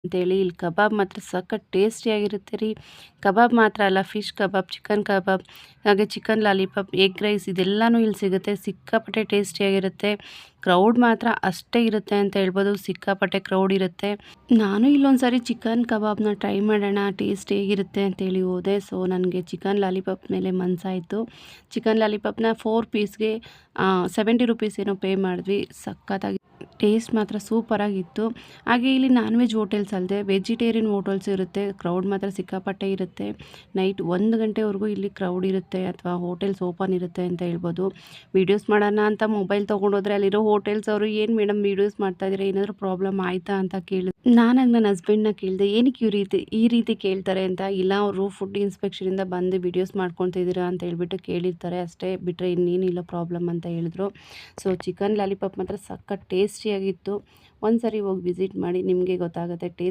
ಅಂತೇಳಿ ಇಲ್ಲಿ ಕಬಾಬ್ ಮಾತ್ರ ಸಖತ್ ಟೇಸ್ಟಿಯಾಗಿರುತ್ತೆ ರೀ. ಕಬಾಬ್ ಮಾತ್ರ ಅಲ್ಲ, ಫಿಶ್ ಕಬಾಬ್, ಚಿಕನ್ ಕಬಾಬ್, ಹಾಗೆ ಚಿಕನ್ ಲಾಲಿಪಾಪ್, ಎಗ್ ರೈಸ್ ಇದೆಲ್ಲನೂ ಇಲ್ಲಿ ಸಿಗುತ್ತೆ. ಸಿಕ್ಕಾಪಟ್ಟೆ ಟೇಸ್ಟಿಯಾಗಿರುತ್ತೆ. ಕ್ರೌಡ್ ಮಾತ್ರ ಅಷ್ಟೇ ಇರುತ್ತೆ ಅಂತ ಹೇಳ್ಬೋದು. ಸಿಕ್ಕಾಪಟ್ಟೆ ಕ್ರೌಡ್ ಇರುತ್ತೆ. ನಾನು ಇಲ್ಲೊಂದು ಸಾರಿ ಚಿಕನ್ ಕಬಾಬ್ನ ಟ್ರೈ ಮಾಡೋಣ, ಟೇಸ್ಟ್ ಹೇಗಿರುತ್ತೆ ಅಂತೇಳಿ ಹೋದೆ. ಸೊ ನನಗೆ ಚಿಕನ್ ಲಾಲಿಪಾಪ್ ಮೇಲೆ ಮನಸಾಯಿತು. ಚಿಕನ್ ಲಾಲಿಪಾಪ್ನ 4 ಪೀಸ್ಗೆ 70 ರುಪೀಸ್ ಏನೋ ಪೇ ಮಾಡಿದ್ವಿ. ಸಖತ್ತಾಗಿ ಟೇಸ್ಟ್ ಮಾತ್ರ ಸೂಪರಾಗಿತ್ತು. ಹಾಗೆ ಇಲ್ಲಿ ನಾನ್ ವೆಜ್ ಹೋಟೆಲ್ಸ್ ಅಲ್ಲದೆ ವೆಜಿಟೇರಿಯನ್ ಹೋಟೆಲ್ಸ್ ಇರುತ್ತೆ. ಕ್ರೌಡ್ ಮಾತ್ರ ಸಿಕ್ಕಾಪಟ್ಟೆ ಇರುತ್ತೆ. ನೈಟ್ 1 ಗಂಟೆವರೆಗೂ ಇಲ್ಲಿ ಕ್ರೌಡ್ ಇರುತ್ತೆ ಅಥವಾ ಹೋಟೆಲ್ಸ್ ಓಪನ್ ಇರುತ್ತೆ ಅಂತ ಹೇಳ್ಬೋದು. ವೀಡಿಯೋಸ್ ಮಾಡೋಣ ಅಂತ ಮೊಬೈಲ್ ತೊಗೊಂಡೋದ್ರೆ ಅಲ್ಲಿರೋ ಹೋಟೆಲ್ಸ್ ಅವರು, ಏನು ಮೇಡಮ್ ವೀಡಿಯೋಸ್ ಮಾಡ್ತಾ ಇದ್ದೀರಾ, ಏನಾದರೂ ಪ್ರಾಬ್ಲಮ್ ಆಯಿತಾ ಅಂತ ಕೇಳಿದ್ರು. ನಾನಾಗ ನನ್ನ ಹಸ್ಬೆಂಡ್ನ ಕೇಳಿದೆ, ಏನಕ್ಕೆ ಈ ರೀತಿ ಕೇಳ್ತಾರೆ ಅಂತ. ಇಲ್ಲ, ಅವರು ಫುಡ್ ಇನ್ಸ್ಪೆಕ್ಷನಿಂದ ಬಂದು ವೀಡಿಯೋಸ್ ಮಾಡ್ಕೊತಿದ್ದೀರಾ ಅಂತ ಹೇಳ್ಬಿಟ್ಟು ಕೇಳಿರ್ತಾರೆ ಅಷ್ಟೇ, ಬಿಟ್ಟರೆ ಇನ್ನೇನಿಲ್ಲ ಪ್ರಾಬ್ಲಮ್ ಅಂತ ಹೇಳಿದ್ರು. ಸೊ ಚಿಕನ್ ಲಾಲಿಪಾಪ್ ಮಾತ್ರ ಸಖತ್ ಟೇಸ್ಟಿಯಾಗಿತ್ತು. ಒಂದು ಸರಿ ಹೋಗಿ ವಿಸಿಟ್ ಮಾಡಿ, ನಿಮಗೆ ಗೊತ್ತಾಗುತ್ತೆ ಟೇಸ್ಟ್